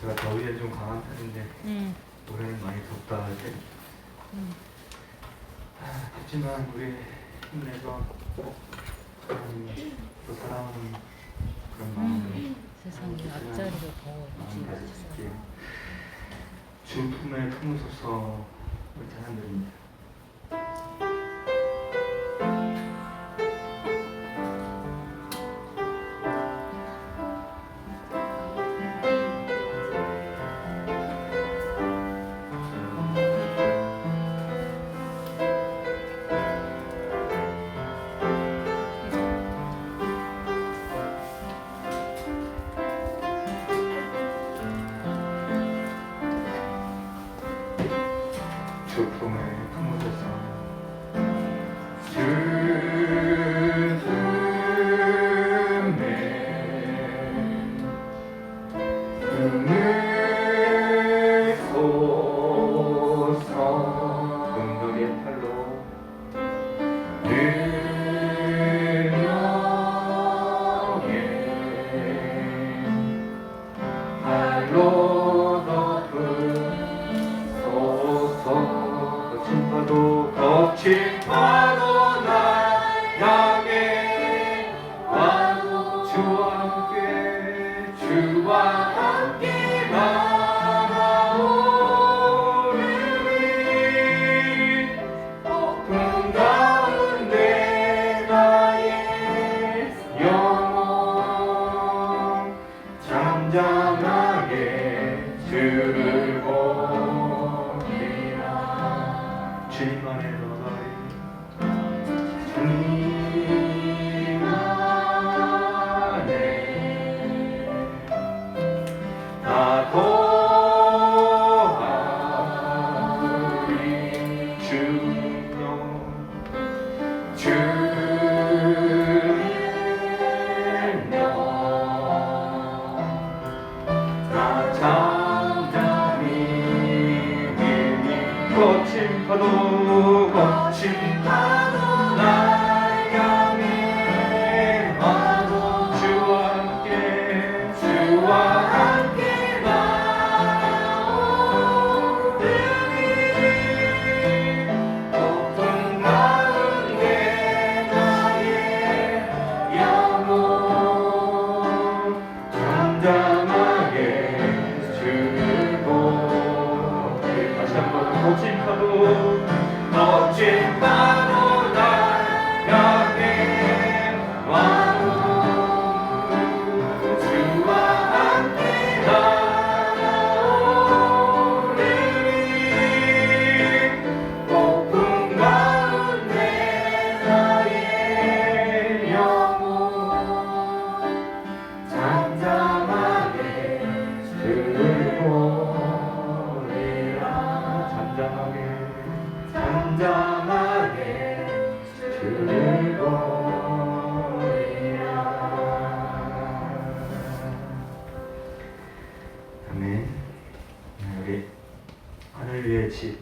제가 더위에 좀 강한 편인데 올해는 많이 덥다 이제. 하지만 우리 힘내서 또 사랑하는 그런 마음으로 세상에 앞자리가 더워. 마음 가지실게요. 주 품에 품으소서 우리 찬양드립니다. 주 품에 품으소서 주 품에 품으소서 공덕의 팔로 능력의 팔로 거친 파도 날 향해 와도 주와 함께 나아오르리 높은 가운데 나의 영혼 잠잠하게 주를 보리라. 주님 안에 주님 안에 나 거하리 주의 명 나 잠잠히 거친 파도 날 향해 와도 주와 함께 나오르리 높은 가운데 나의 영혼 잠잠하게 주를 보리. 다시 한번 거친 파도 날 향해 와도 주와 함께 나오리리 높은 가운데 나의 영혼 잠잠하게 주를 보리라. 잠잠하게 주를 보리라. 아멘. 우리 하늘 위의 집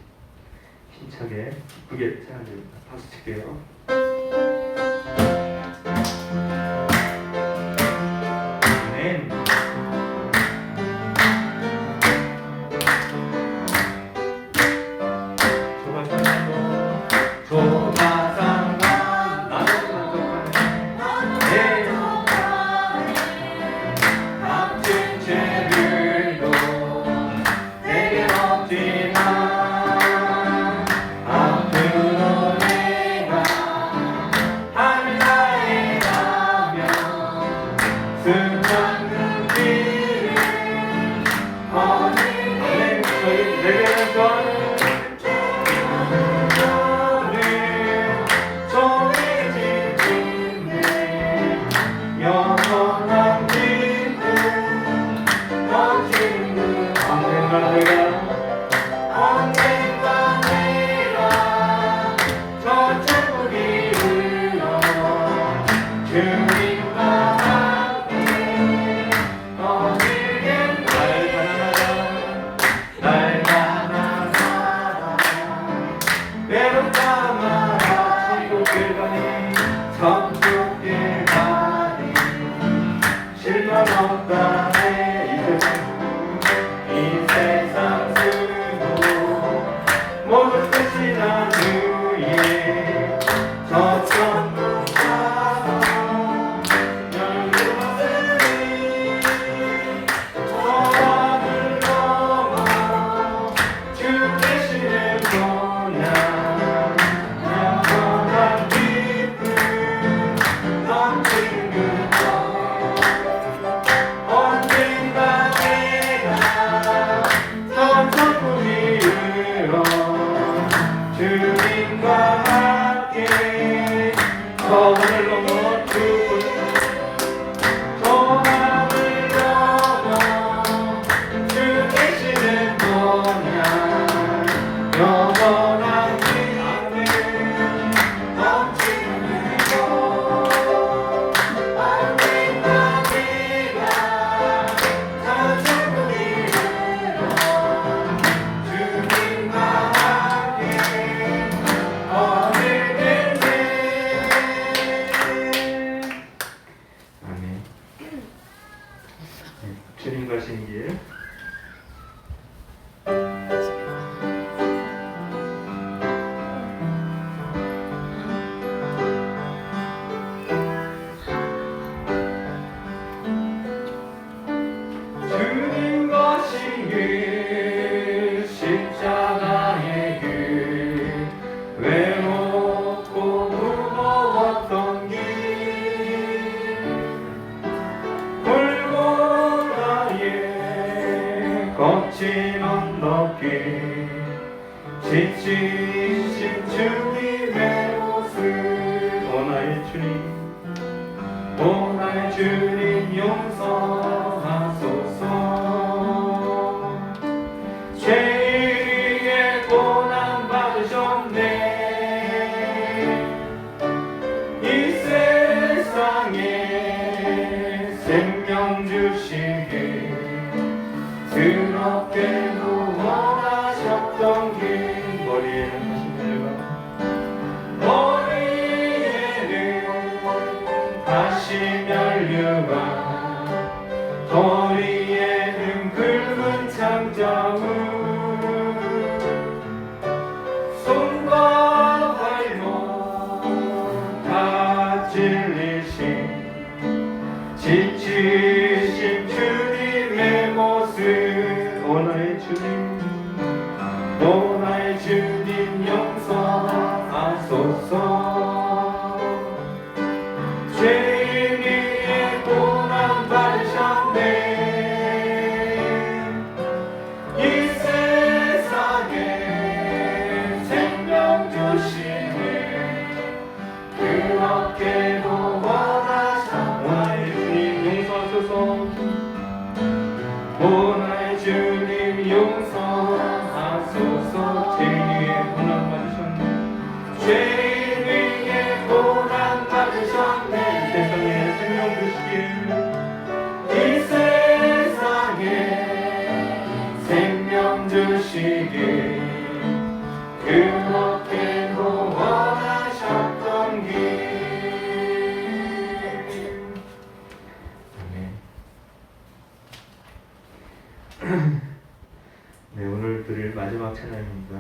힘차게 기쁘게 찬양드립니다. 박수 칠게요. 아멘. 조가상관 나도 만족하네 값진 죄들도 내겐 없지만 앞으로 내가 하늘나라에 가면 수많은 길을 거니는 내게는 좋아하는 영원한 기쁨 넘치는 언젠가 내가 저 천국이 흘러 주님과 함께 떠들겠네. 날 가난하다 외롭다 마라 천국을 가니 실망 없다네 이 세상 주님 가신 길. 주님 가신 길, 십자가의 길, 외롭고 무거웠던 길, 골고다의 거친 언덕길, 지치신 주님의 모습. 오 나의 주님, 오 나의 주님 용서하소서. 죄인에게 고난 받으셨네. 이 세상에 생명 주시길, 그렇게도 원하셨던 길. 머리에는 가시면류가, 허리에는 굵은 창자우, 손과 발목 다 찔리신, 지치신 주님의 모습. 오 나의 주님, 오 나의 주님 용서하소서. 죄인이 고난 받으셨네. 이 세상에 생명 주시네. 그렇게도 원하셨네. 오 나의 주님 용서하소서. 오 나의 주님 용서하소서. 죄인 위에 고난 받으셨네. 죄인 위에 고난 받으셨네. 세상에 생명 주시길, 이 세상에 생명 주시길, 그렇게도 원하셨던 길. 네, 오늘 드릴 마지막 찬양입니다.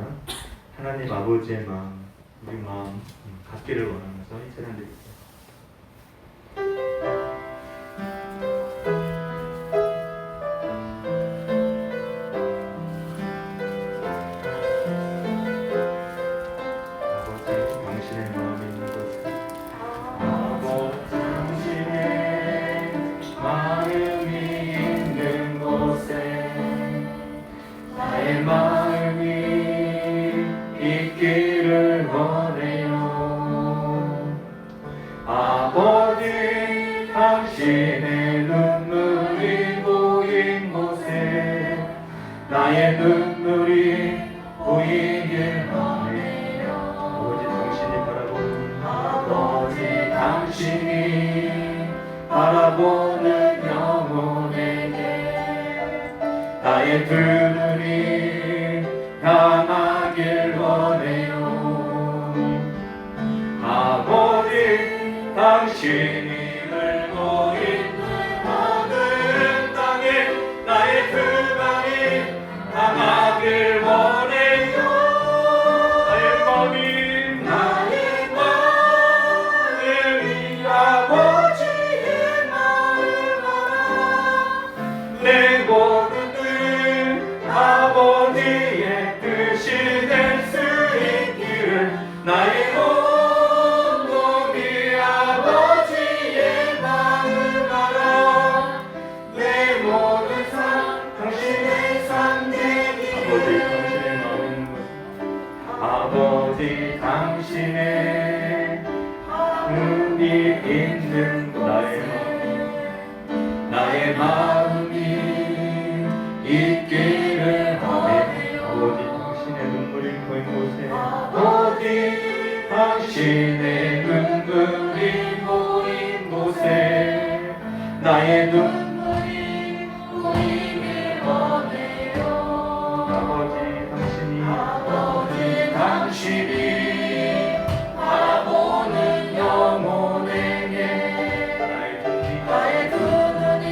하나님 아버지의 마음, 우리 마음 갖기를 원하면서 이 찬양 드립니다. 당신의 눈물이 보인 곳에 나의 눈물이 보이길 원해요. 아버지 당신이 바라보는, 아버지 당신이 바라보는 영혼에게 나의 두 눈이 향하길 원해요. 아버지 당신이 향하길 원해요. 나의 마음이 아버지의 마음을 알아. 내 모든 뜻 아버지의 뜻이 될 수 있기를. 나의 온몸이 아버지의 마음을 알아. 내 모든 삶 당신의 아버지 당신의 눈이 있는 나의 마음이 있기를 원해요. 아버지 당신의 눈물이 보인 곳에, 아버지 당신의 눈물이 보인 곳에 나의 눈물이 보이길 원해요. 아버지 당신이 바라보는 영혼에게 나의 두 눈이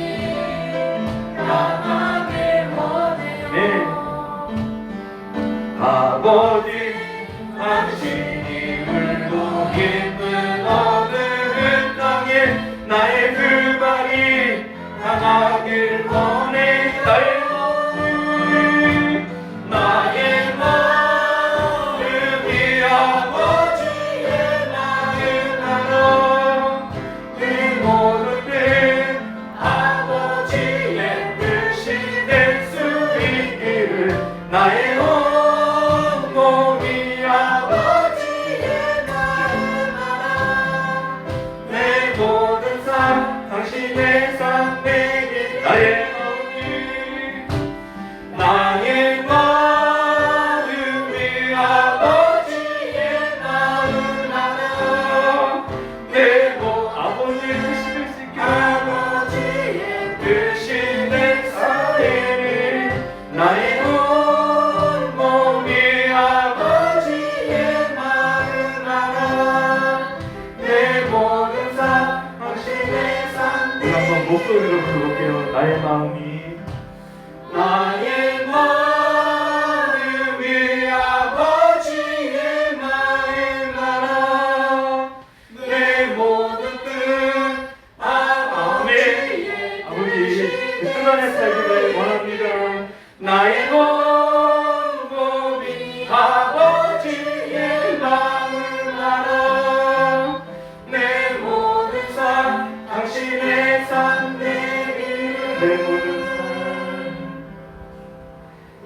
나의 몸이 아버지의 마음을 알아. 내 모든 삶 당신의 삶 내비를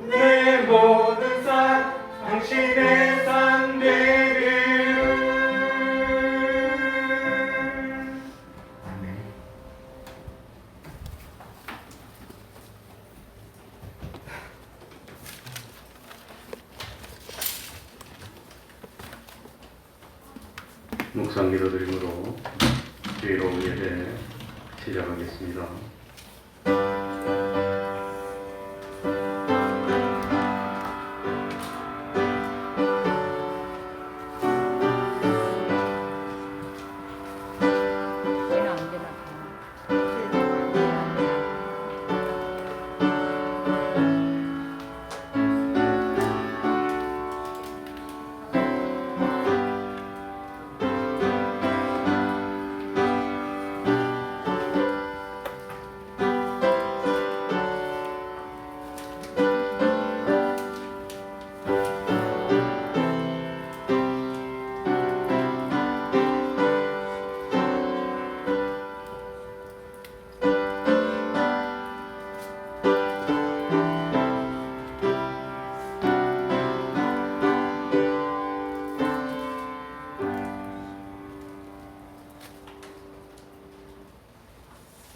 내 모든 삶 당신의 삶 내비를 아멘. 묵상 기도드림으로 주의로운 예배 시작하겠습니다. 얘는 안 되나?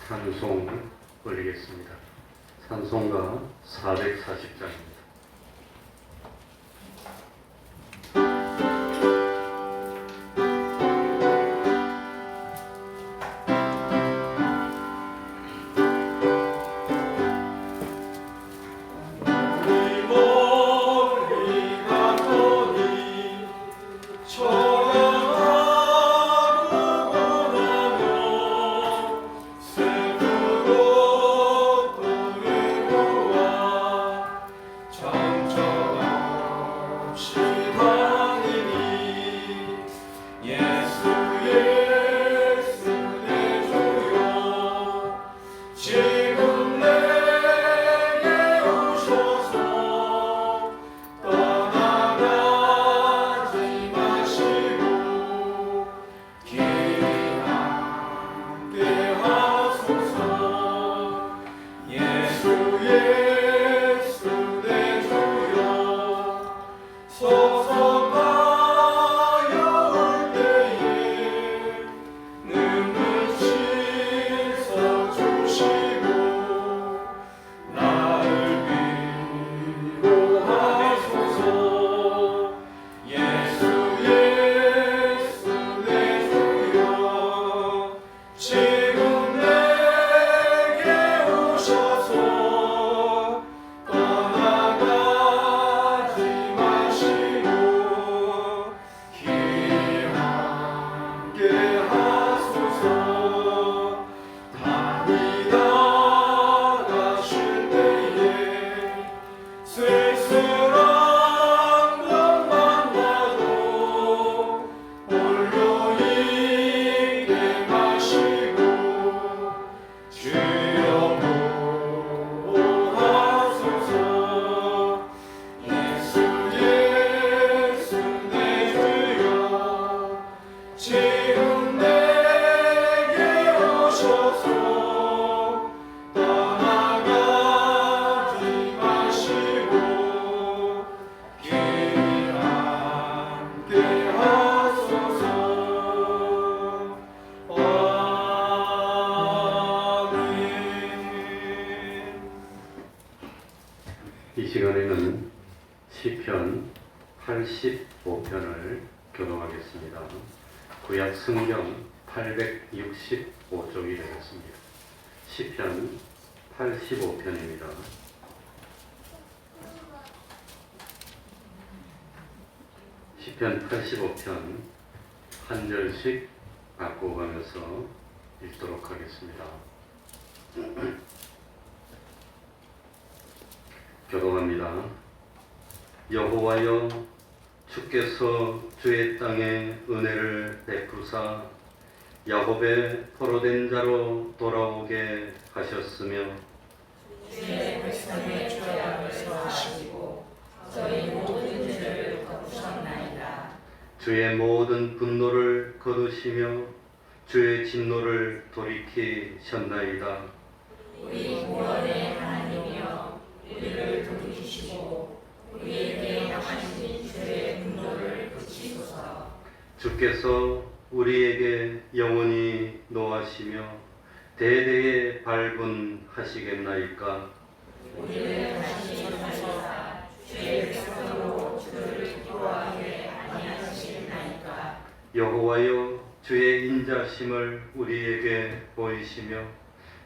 찬송 올리겠습니다. 찬송가 440장입니다. 이 시간에는 시편 85편을 교독하겠습니다. 구약 성경 865쪽이 되겠습니다. 시편 85편입니다. 시편 85편 한 절씩 바꿔가면서 읽도록 하겠습니다. 교독합니다. 여호와여, 주께서 주의 땅에 은혜를 베푸사 야곱의 포로된 자로 돌아오게 하셨으며 주의 백성의 죄악을 주의 모든 분노를 거두시며 주의 진노를 돌이키셨나이다. 우리 구원의 하나님이여 우리를 돌이키시고 우리에게 행하신 주의 분노를 그치소서. 주께서 우리에게 영원히 노하시며 대대에 발분하시겠나이까. 우리를 다시 살리사 주의 백성으로 주를 기뻐하게 아니하시겠나이까. 여호와여 주의 인자심을 우리에게 보이시며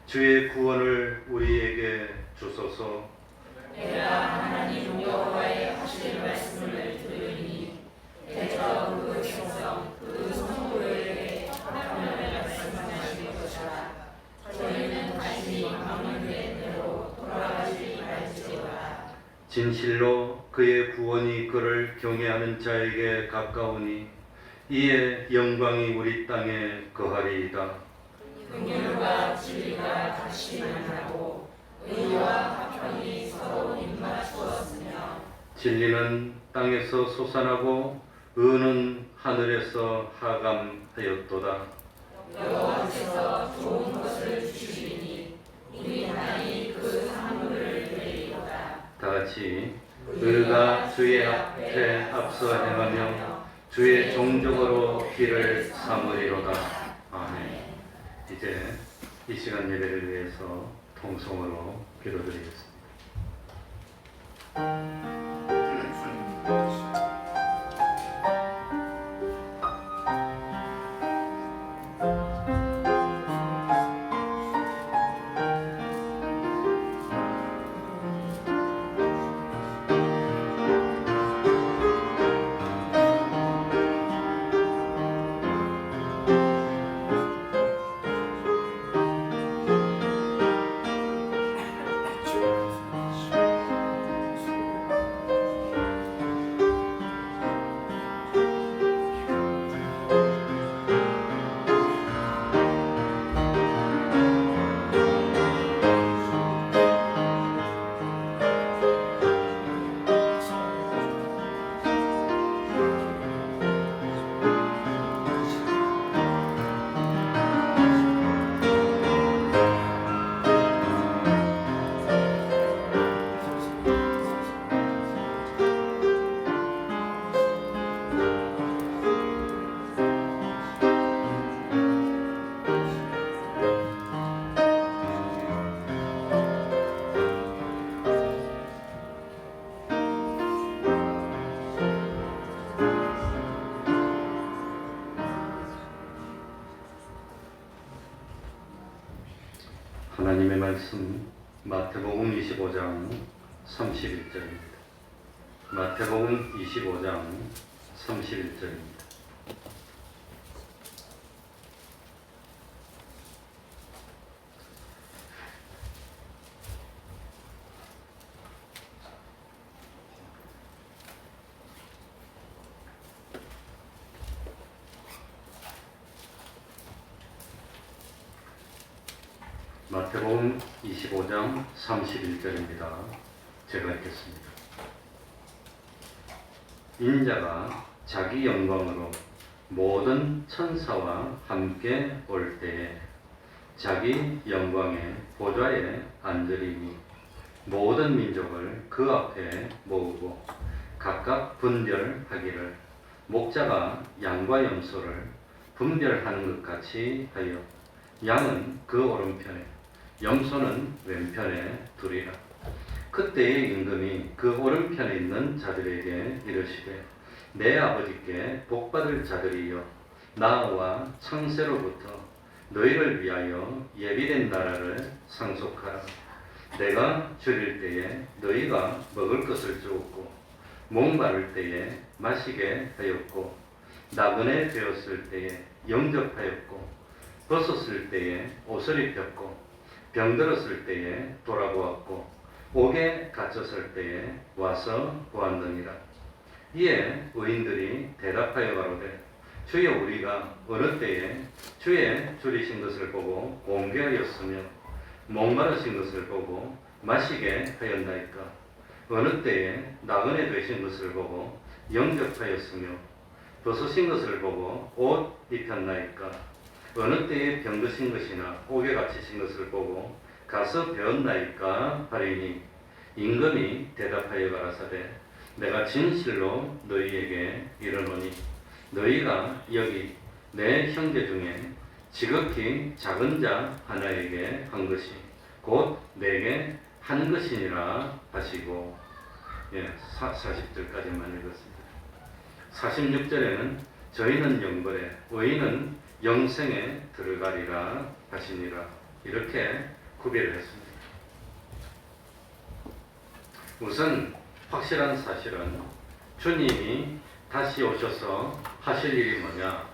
주의 구원을 우리에게 주소서. 내가 하나님 여호와의 하실 말씀을 들으니 대저 그 백성 그 성도에게 화평을 말씀하실 것이라. 저희는 다시 망령된 대로 돌아가지 말지어다. 진실로 그의 구원이 그를 경외하는 자에게 가까우니 이에 영광이 우리 땅에 거하리이다. 긍휼과 진리가 다시 만나고 의와 화평이 서로 입맞추었으며 진리는 땅에서 솟아나고 의는 하늘에서 하감하였도다. 여호와께서 좋은 것을 주시리니 우리 하나님 그 사물을 누리리로다. 다 같이 의가 주의 앞에 앞서 행하며 주의 종족으로 길을 삼으리로다. 아멘. 이제 이 시간 예배를 위해서 통성으로 기도드리겠습니다. 하나님의 말씀 마태복음 25장 31절입니다. 마태복음 25장 31절입니다. 마태복음 25장 31절입니다. 제가 읽겠습니다. 인자가 자기 영광으로 모든 천사와 함께 올 때에 자기 영광의 보좌에 앉으리니 모든 민족을 그 앞에 모으고 각각 분별하기를 목자가 양과 염소를 분별하는 것 같이 하여 양은 그 오른편에 염소는 왼편에 두리라. 그때의 임금이 그 오른편에 있는 자들에게 이르시되 내 아버지께 복받을 자들이여 나와 창세로부터 너희를 위하여 예비된 나라를 상속하라. 내가 줄일 때에 너희가 먹을 것을 주었고 목마를 때에 마시게 하였고 나그네 되었을 때에 영접하였고 벗었을 때에 옷을 입혔고 병들었을 때에 돌아보았고 옥에 갇혔을 때에 와서 보았느니라. 이에 의인들이 대답하여 가로되 주여 우리가 어느 때에 주의 줄이신 것을 보고 공개하였으며 목마르신 것을 보고 마시게 하였나이까. 어느 때에 나그네 되신 것을 보고 영접하였으며 벗으신 것을 보고 옷 입혔나이까? 어느 때에 병드신 것이나 옥에 갇히신 것을 보고 가서 배웠나이까? 하리니 임금이 대답하여 가라사대 내가 진실로 너희에게 이르노니 너희가 여기 내 형제 중에 지극히 작은 자 하나에게 한 것이 곧 내게 한 것이니라 하시고 40절까지만 읽었습니다. 46절에는 저희는 영벌에 의인은 영생에 들어가리라 하시니라 이렇게 구별을 했습니다. 우선 확실한 사실은 주님이 다시 오셔서 하실 일이 뭐냐?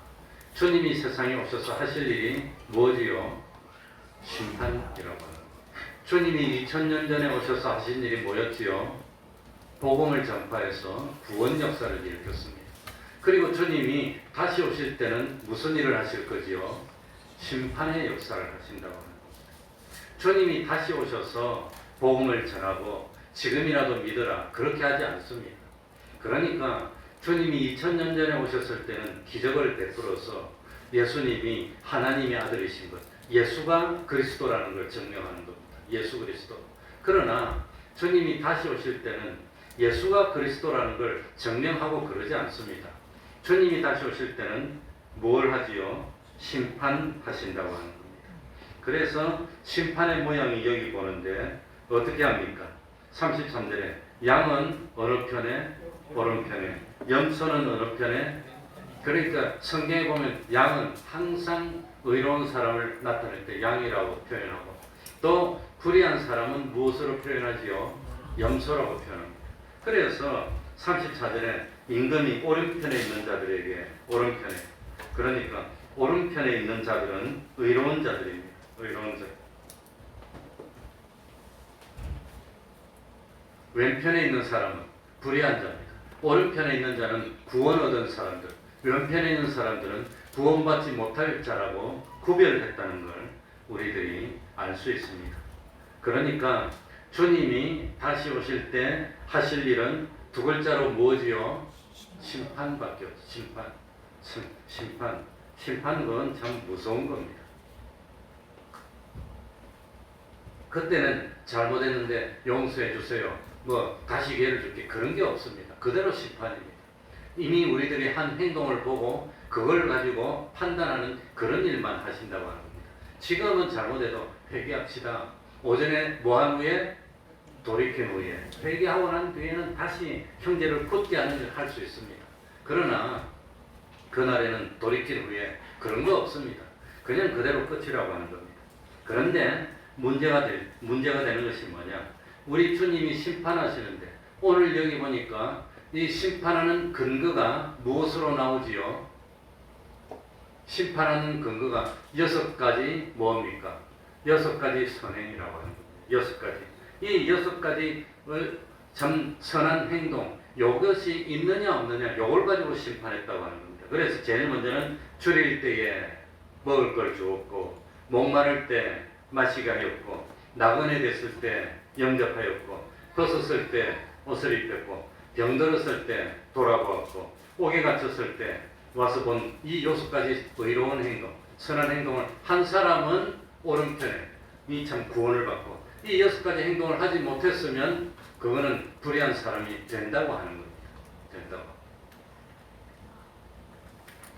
주님이 세상에 오셔서 하실 일이 뭐지요? 심판이라고 합니다. 주님이 2000년 전에 오셔서 하신 일이 뭐였지요? 복음을 전파해서 구원 역사를 일으켰습니다. 그리고 주님이 다시 오실 때는 무슨 일을 하실 거지요? 심판의 역사를 하신다고 합니다. 주님이 다시 오셔서 복음을 전하고 지금이라도 믿어라 그렇게 하지 않습니다. 그러니까 주님이 2000년 전에 오셨을 때는 기적을 베풀어서 예수님이 하나님의 아들이신 것, 예수가 그리스도라는 걸 증명하는 겁니다. 예수 그리스도. 그러나 주님이 다시 오실 때는 예수가 그리스도라는 걸 증명하고 그러지 않습니다. 주님이 다시 오실 때는 뭘 하지요? 심판하신다고 하는 겁니다. 그래서 심판의 모양이 여기 보는데 어떻게 합니까? 33절에 양은 어느 편에? 오른편에. 염소는 어느 편에? 그러니까 성경에 보면 양은 항상 의로운 사람을 나타낼 때 양이라고 표현하고 또 불의한 사람은 무엇으로 표현하지요? 염소라고 표현합니다. 그래서 34절에 임금이 오른편에 있는 자들에게 오른편에 그러니까 오른편에 있는 자들은 의로운 자들입니다. 의로운 자. 왼편에 있는 사람은 불의한 자입니다. 오른편에 있는 자는 구원 얻은 사람들, 왼편에 있는 사람들은 구원받지 못할 자라고 구별했다는 걸 우리들이 알 수 있습니다. 그러니까 주님이 다시 오실 때 하실 일은 두 글자로 뭐지요? 심판밖에 없어요. 심판. 심판 그건 참 무서운 겁니다. 그때는 잘못했는데 용서해 주세요. 다시 기회를 줄게. 그런 게 없습니다. 그대로 심판입니다. 이미 우리들이 한 행동을 보고 그걸 가지고 판단하는 그런 일만 하신다고 하는 겁니다. 지금은 잘못해도 회개합시다. 오전에 뭐한 후에 돌이킨 후에 회개하고 난 뒤에는 다시 형제를 굳게 하는 일을 할 수 있습니다. 그러나 그날에는 돌이킨 후에 그런 거 없습니다. 그냥 그대로 끝이라고 하는 겁니다. 그런데 문제가 되는 것이 뭐냐? 우리 주님이 심판하시는데 오늘 여기 보니까 이 심판하는 근거가 무엇으로 나오지요? 심판하는 근거가 6가지 뭡니까? 6가지 선행이라고 하는 겁니다. 6가지. 이 6가지 참 선한 행동 이것이 있느냐 없느냐 이걸 가지고 심판했다고 하는 겁니다. 그래서 제일 먼저는 줄일 때에 먹을 걸 주었고 목마를 때 마시게 하였고 나그네 됐을 때 영접하였고 벗었을 때 옷을 입혔고 병들었을 때 돌아보았고 옥에 갇혔을 때 와서 본 이 6가지 의로운 행동 선한 행동을 한 사람은 오른편에 이 참 구원을 받고 이 6가지 행동을 하지 못했으면 그거는 불의한 사람이 된다고 하는 겁니다. 된다고.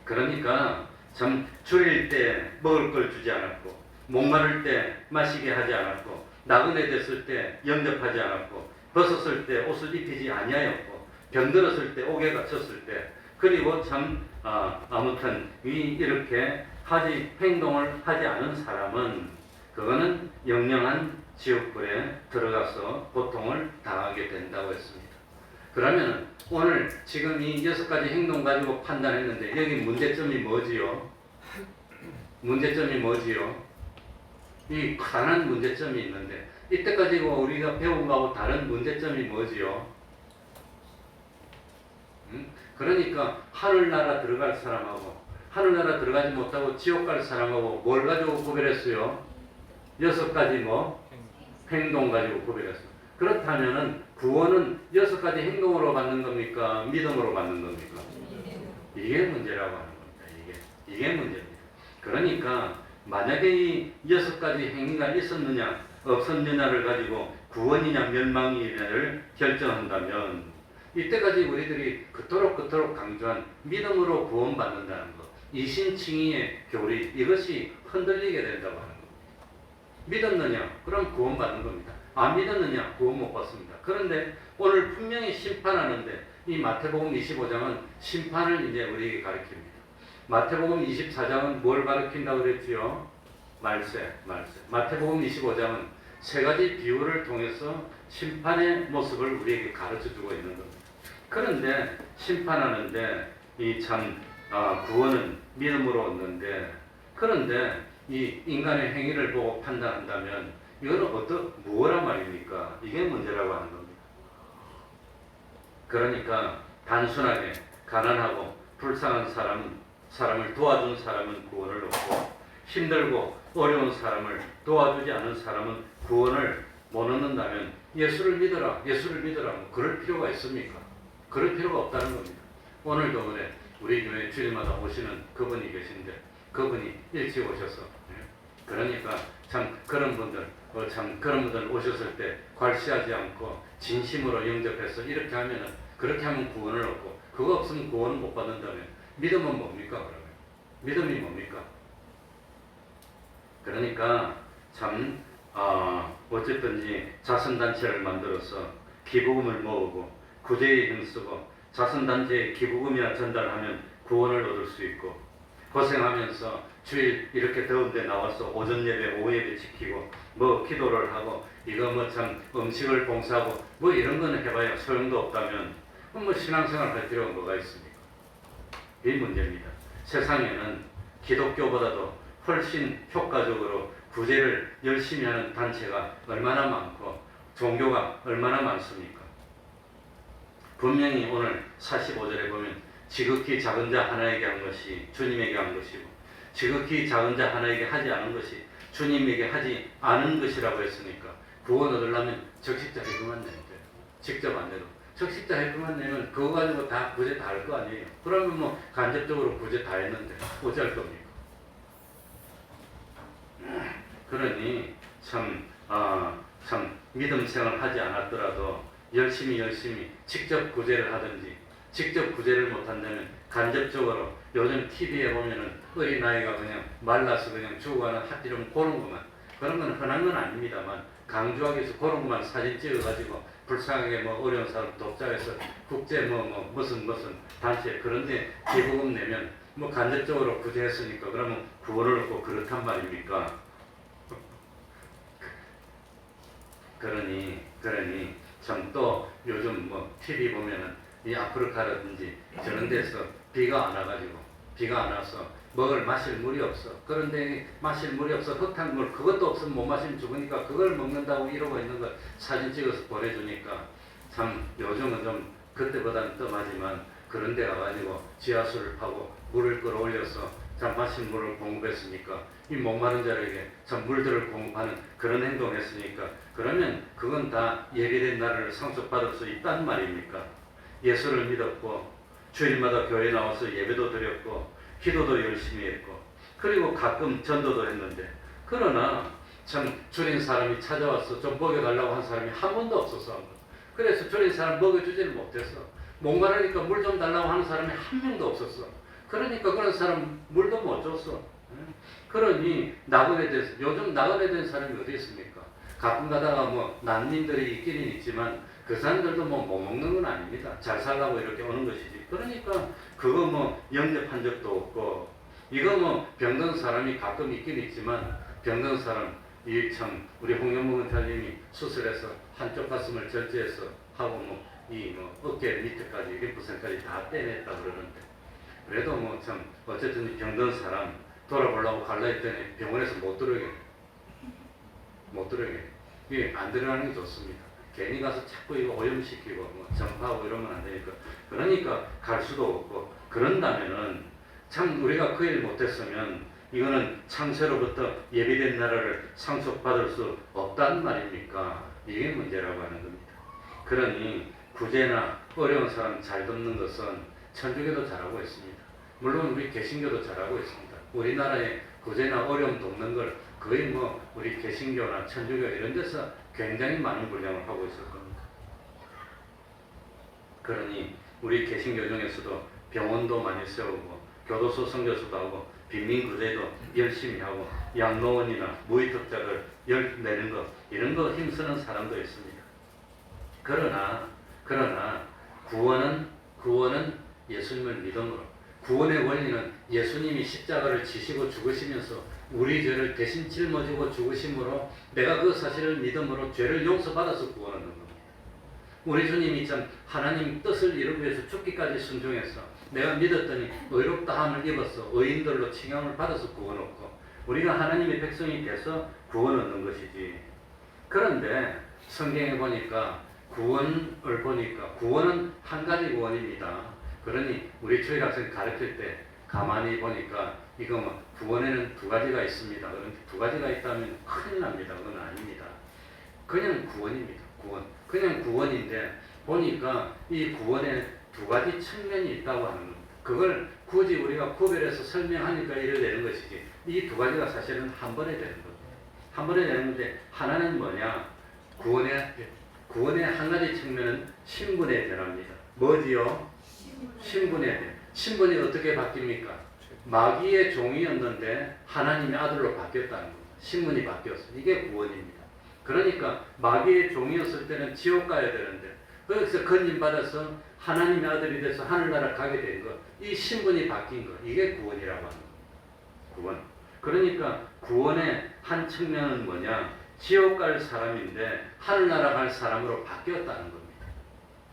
그러니까 참 줄일 때 먹을 걸 주지 않았고 목마를 때 마시게 하지 않았고 나그네 됐을 때 영접하지 않았고 벗었을 때 옷을 입히지 아니하였고 병들었을 때 옥에 갇혔을 때 그리고 참 아무튼 이렇게 행동을 하지 않은 사람은 그거는 영영한 지옥불에 들어가서 고통을 당하게 된다고 했습니다. 그러면 오늘 지금 이 6가지 행동 가지고 판단했는데 여기 문제점이 뭐지요? 문제점이 뭐지요? 이 가난한 문제점이 있는데 이때까지 우리가 배운 거하고 다른 문제점이 뭐지요? 그러니까 하늘나라 들어갈 사람하고 하늘나라 들어가지 못하고 지옥 갈 사람하고 뭘 가지고 구별했어요? 6가지 행동 가지고 구별했어요. 그렇다면은 구원은 6가지 행동으로 받는 겁니까? 믿음으로 받는 겁니까? 이게 문제라고 하는 겁니다. 이게 문제입니다. 그러니까 만약에 이 6가지 행위가 있었느냐 없었느냐를 가지고 구원이냐 멸망이냐를 결정한다면 이때까지 우리들이 그토록 강조한 믿음으로 구원받는다는 것, 이신칭의의 교리, 이것이 흔들리게 된다고 하는 겁니다. 믿었느냐? 그럼 구원받는 겁니다. 안 믿었느냐? 구원 못 받습니다. 그런데 오늘 분명히 심판하는데 이 마태복음 25장은 심판을 이제 우리에게 가르칩니다. 마태복음 24장은 뭘 가르친다고 그랬지요? 말세. 마태복음 25장은 3가지 비유를 통해서 심판의 모습을 우리에게 가르쳐주고 있는 겁니다. 그런데 심판하는데 이 구원은 믿음으로 얻는데, 그런데 이 인간의 행위를 보고 판단한다면 이거는 무엇란 말입니까? 이게 문제라고 하는 겁니다. 그러니까 단순하게 가난하고 불쌍한 사람을 도와준 사람은 구원을 얻고, 힘들고 어려운 사람을 도와주지 않은 사람은 구원을 못 얻는다면 예수를 믿어라 뭐 그럴 필요가 있습니까? 그럴 필요가 없다는 겁니다. 오늘도 그래, 우리 교회 주일마다 오시는 그분이 계신데 그분이 일찍 오셔서, 그러니까 그런 분들 오셨을 때 괄시하지 않고 진심으로 영접해서 이렇게 하면은, 그렇게 하면 구원을 얻고, 그거 없으면 구원을 못 받는다면 믿음은 뭡니까? 그러면 믿음이 뭡니까? 그러니까 어쨌든지 자선단체를 만들어서 기부금을 모으고 구제에 힘쓰고 자선단체에 기부금이나 전달하면 구원을 얻을 수 있고, 고생하면서 주일 이렇게 더운데 나와서 오전 예배 오후 예배 지키고 기도를 하고 이거 음식을 봉사하고 이런 거는 해봐야 소용도 없다면 신앙생활 할 필요가 뭐가 있습니까? 이 문제입니다. 세상에는 기독교보다도 훨씬 효과적으로 구제를 열심히 하는 단체가 얼마나 많고 종교가 얼마나 많습니까? 분명히 오늘 45절에 보면 지극히 작은 자 하나에게 한 것이 주님에게 한 것이고, 지극히 작은 자 하나에게 하지 않은 것이 주님에게 하지 않은 것이라고 했으니까, 구원 얻으려면 적십자 해금만 내면 돼요. 직접 안 돼도 적십자 해금만 내면 그거 가지고 다 구제 다 할 거 아니에요. 그러면 간접적으로 구제 다 했는데 어찌할 겁니까? 그러니 믿음 생활 하지 않았더라도 열심히 직접 구제를 하든지, 직접 구제를 못한다면 간접적으로 요즘 TV에 보면은 어린아이가 그냥 말라서 그냥 죽어가는 핫이름 그런 것만, 그런 건 흔한 건 아닙니다만 강조하기 위해서 그런 것만 사진 찍어가지고 불쌍하게 어려운 사람 돕자해서 국제 무슨 단체 그런데 기부금 내면 간접적으로 구제했으니까 그러면 구원을 얻고 그렇단 말입니까? 그러니 또 요즘 TV 보면은 이 아프리카라든지 저런 데서 비가 안 와서 마실 물이 없어. 그런데 마실 물이 없어. 흙탕물 그것도 없으면 못 마시면 죽으니까 그걸 먹는다고 이러고 있는 거 사진 찍어서 보내주니까 요즘은 좀 그때보다는 뜸하지만 그런 데 가가지고 지하수를 파고 물을 끌어올려서 마실 물을 공급했으니까 이 목마른 자에게 물들을 공급하는 그런 행동을 했으니까, 그러면 그건 다 예비된 나라를 상속받을 수 있단 말입니까? 예수를 믿었고 주일마다 교회 나와서 예배도 드렸고 기도도 열심히 했고 그리고 가끔 전도도 했는데, 그러나 줄인 사람이 찾아와서 좀 먹여달라고 한 사람이 한 번도 없었어. 그래서 줄인 사람 먹여주지를 못했어. 목마르니까 물 좀 달라고 하는 사람이 한 명도 없었어. 그러니까 그런 사람 물도 못 줬어. 그러니 요즘 나그네 된 사람이 어디 있습니까? 가끔 가다가 난민들이 있기는 있지만 그 사람들도 못 먹는 건 아닙니다. 잘 살라고 이렇게 오는 것이지. 그러니까 그거 영접한 적도 없고, 이거 병든 사람이 가끔 있긴 있지만 병든 사람 우리 홍영묵 원장님이 수술해서 한쪽 가슴을 절제해서 하고 어깨 밑에까지 림프선까지 다 떼냈다 그러는데, 그래도 어쨌든 병든 사람 돌아보려고 갈라 했더니 병원에서 못 들어오게 이게 안 들어가는 게 좋습니다. 괜히 가서 자꾸 이거 오염시키고 전파하고 이러면 안 되니까, 그러니까 갈 수도 없고, 그런다면은 우리가 그 일 못했으면 이거는 창세로부터 예비된 나라를 상속받을 수 없다는 말입니까? 이게 문제라고 하는 겁니다. 그러니 구제나 어려운 사람 잘 돕는 것은 천주교도 잘하고 있습니다. 물론 우리 개신교도 잘하고 있습니다. 우리나라에 구제나 어려움도 없는 걸 거의 뭐 우리 개신교나 천주교 이런 데서 굉장히 많은 분량을 하고 있을 겁니다. 그러니 우리 개신교 중에서도 병원도 많이 세우고 교도소 선교수도 하고 빈민구제도 열심히 하고 양로원이나 무위특자를 내는 거 이런 거 힘쓰는 사람도 있습니다. 그러나 구원은 예수님을 믿음으로, 구원의 원리는 예수님이 십자가를 지시고 죽으시면서 우리 죄를 대신 짊어지고 죽으심으로 내가 그 사실을 믿음으로 죄를 용서받아서 구원하는 겁니다. 우리 주님이 참 하나님 뜻을 이루기 위해서 죽기까지 순종해서 내가 믿었더니 의롭다함을 입어서 의인들로 칭함을 받아서 구원 얻고 우리가 하나님의 백성이 돼서 구원 얻는 것이지. 그런데 성경에 보니까 구원은 한 가지 구원입니다. 그러니 우리 초일학생 가르칠 때 가만히 보니까 이거 뭐 구원에는 두 가지가 있습니다. 그런데 두 가지가 있다면 큰일 납니다. 그건 아닙니다. 그냥 구원입니다. 그냥 구원인데 보니까 이 구원에 두 가지 측면이 있다고 하는 겁니다. 그걸 굳이 우리가 구별해서 설명하니까 이래 되는 것이지 이 두 가지가 사실은 한 번에 되는 겁니다. 한 번에 되는 건데 하나는 뭐냐? 구원의 한 가지 측면은 신분의 변화입니다. 뭐지요? 신분의 변화. 신분이 어떻게 바뀝니까? 마귀의 종이었는데 하나님의 아들로 바뀌었다는 겁니다. 신분이 바뀌었어. 이게 구원입니다. 그러니까 마귀의 종이었을 때는 지옥 가야 되는데 거기서 건진받아서 하나님의 아들이 돼서 하늘나라 가게 된 것, 이 신분이 바뀐 것, 이게 구원이라고 하는 겁니다. 구원. 그러니까 구원의 한 측면은 뭐냐? 지옥 갈 사람인데 하늘나라 갈 사람으로 바뀌었다는 겁니다.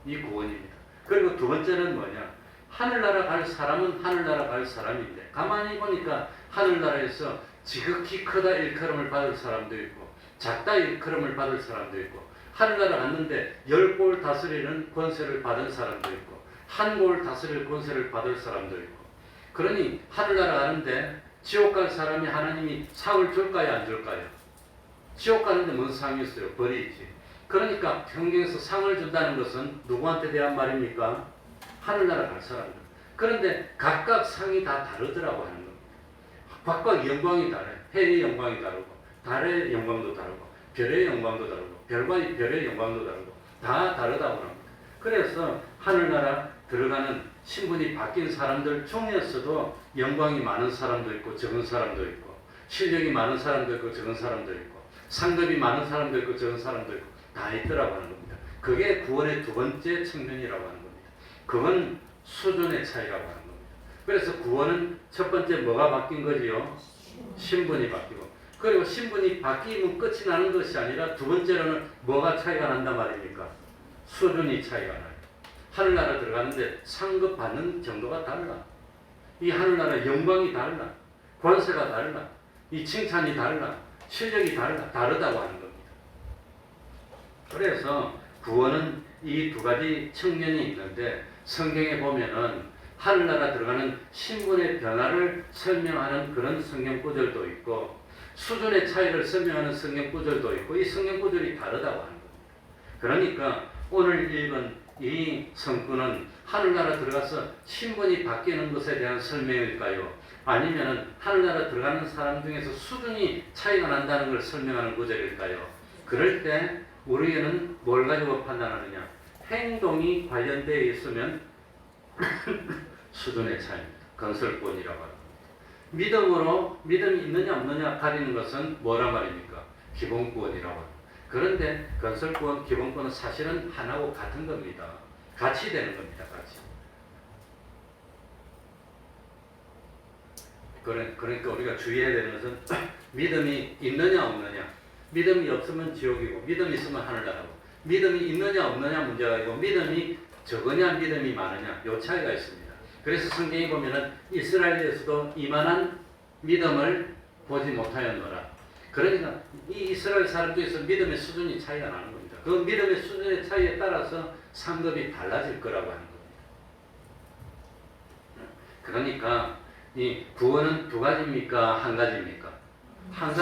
이 구원입니다. 그리고 두 번째는 뭐냐? 하늘나라 갈 사람은 하늘나라 갈 사람인데 가만히 보니까 하늘나라에서 지극히 크다 일컬음을 받을 사람도 있고 작다 일컬음을 받을 사람도 있고 하늘나라 갔는데 10골 다스리는 권세를 받은 사람도 있고 한 골 다스릴 권세를 받을 사람도 있고 그러니 하늘나라 가는데 지옥 갈 사람이 하나님이 상을 줄까요 안 줄까요? 지옥 가는데 뭔 상이 있어요? 벌이 있지. 그러니까 성경에서 상을 준다는 것은 누구한테 대한 말입니까? 하늘나라 갈 사람들. 그런데 각각 상이 다 다르더라고 하는 겁니다. 각각 영광이 다르요. 해의 영광이 다르고 달의 영광도 다르고 별의 영광도 다르고 별의 영광도 다르고 다 다르다고 합니다. 그래서 하늘나라 들어가는 신분이 바뀐 사람들 중에서도 영광이 많은 사람도 있고 적은 사람도 있고 실력이 많은 사람도 있고 적은 사람도 있고 상급이 많은 사람도 있고 적은 사람도 있고 다 있더라고 하는 겁니다. 그게 구원의 두 번째 측면이라고 하는 겁니다. 그건 수준의 차이라고 하는 겁니다. 그래서 구원은 첫 번째 뭐가 바뀐 거지요? 신분이 바뀌고 그리고 신분이 바뀌면 끝이 나는 것이 아니라 두 번째로는 뭐가 차이가 난단 말입니까? 수준이 차이가 나요. 하늘나라 들어가는데 상급 받는 정도가 달라. 이 하늘나라 영광이 달라. 권세가 달라. 이 칭찬이 달라. 실력이 다르다고 하는 겁니다. 그래서 구원은 이 두 가지 측면이 있는데 성경에 보면은 하늘나라 들어가는 신분의 변화를 설명하는 그런 성경 구절도 있고 수준의 차이를 설명하는 성경 구절도 있고 이 성경 구절이 다르다고 하는 겁니다. 그러니까 오늘 읽은 이 성구는 하늘나라 들어가서 신분이 바뀌는 것에 대한 설명일까요? 아니면은 하늘나라 들어가는 사람 중에서 수준이 차이가 난다는 걸 설명하는 구절일까요? 그럴 때 우리는 뭘 가지고 판단하느냐? 행동이 관련되어 있으면 수준의 차이입니다. 건설권이라고 합니다. 믿음이 있느냐 없느냐 가리는 것은 뭐란 말입니까? 기본권이라고 합니다. 그런데 건설권, 기본권은 사실은 하나고 같은 겁니다. 같이 되는 겁니다. 같이. 그러니까 우리가 주의해야 되는 것은 믿음이 있느냐 없느냐. 믿음이 없으면 지옥이고 믿음이 있으면 하늘나라고. 믿음이 있느냐 없느냐 문제가 아니고 믿음이 적으냐 믿음이 많으냐 요 차이가 있습니다. 그래서 성경에 보면은 이스라엘에서도 이만한 믿음을 보지 못하였노라. 그러니까 이 이스라엘 사람들에서 믿음의 수준이 차이가 나는 겁니다. 그 믿음의 수준의 차이에 따라서 상급이 달라질 거라고 하는 겁니다. 그러니까 이 구원은 두 가지입니까? 한 가지입니까? 한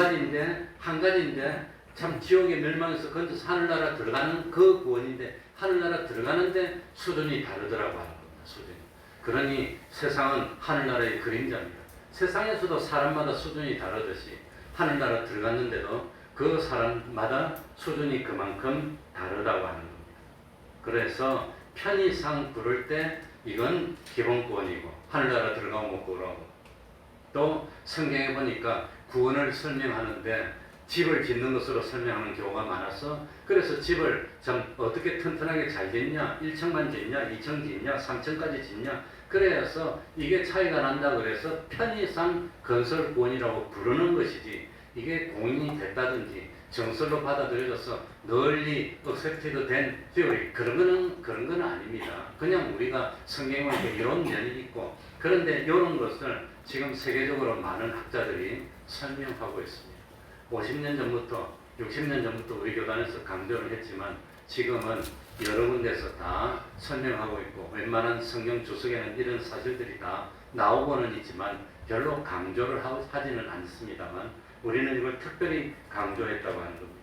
가지인데 참 지옥의 멸망에서 건져서 하늘나라 들어가는 그 구원인데 하늘나라 들어가는데 수준이 다르더라고 하는 겁니다. 수준이. 그러니 세상은 하늘나라의 그림자입니다. 세상에서도 사람마다 수준이 다르듯이 하늘나라 들어갔는데도 그 사람마다 수준이 그만큼 다르다고 하는 겁니다. 그래서 편의상 부를 때 이건 기본권이고 하늘나라 들어가면 뭐 그러고, 또 성경에 보니까 구원을 설명하는데 집을 짓는 것으로 설명하는 경우가 많아서, 그래서 집을 좀 어떻게 튼튼하게 잘 짓냐, 1층만 짓냐, 2층 짓냐, 3층까지 짓냐, 그래서 이게 차이가 난다 그래서 편의상 건설권이라고 부르는 것이지, 이게 공인이 됐다든지 정설로 받아들여져서 널리 억셉티드 된 theory, 그런 거는 아닙니다. 그냥 우리가 성경에 보니까 이런 면이 있고, 그런데 이런 것을 지금 세계적으로 많은 학자들이 설명하고 있습니다. 50년 전부터 60년 전부터 우리 교단에서 강조를 했지만 지금은 여러 군데서 다 설명하고 있고, 웬만한 성경 주석에는 이런 사실들이 다 나오고는 있지만 별로 강조를 하지는 않습니다만 우리는 이걸 특별히 강조했다고 하는 겁니다.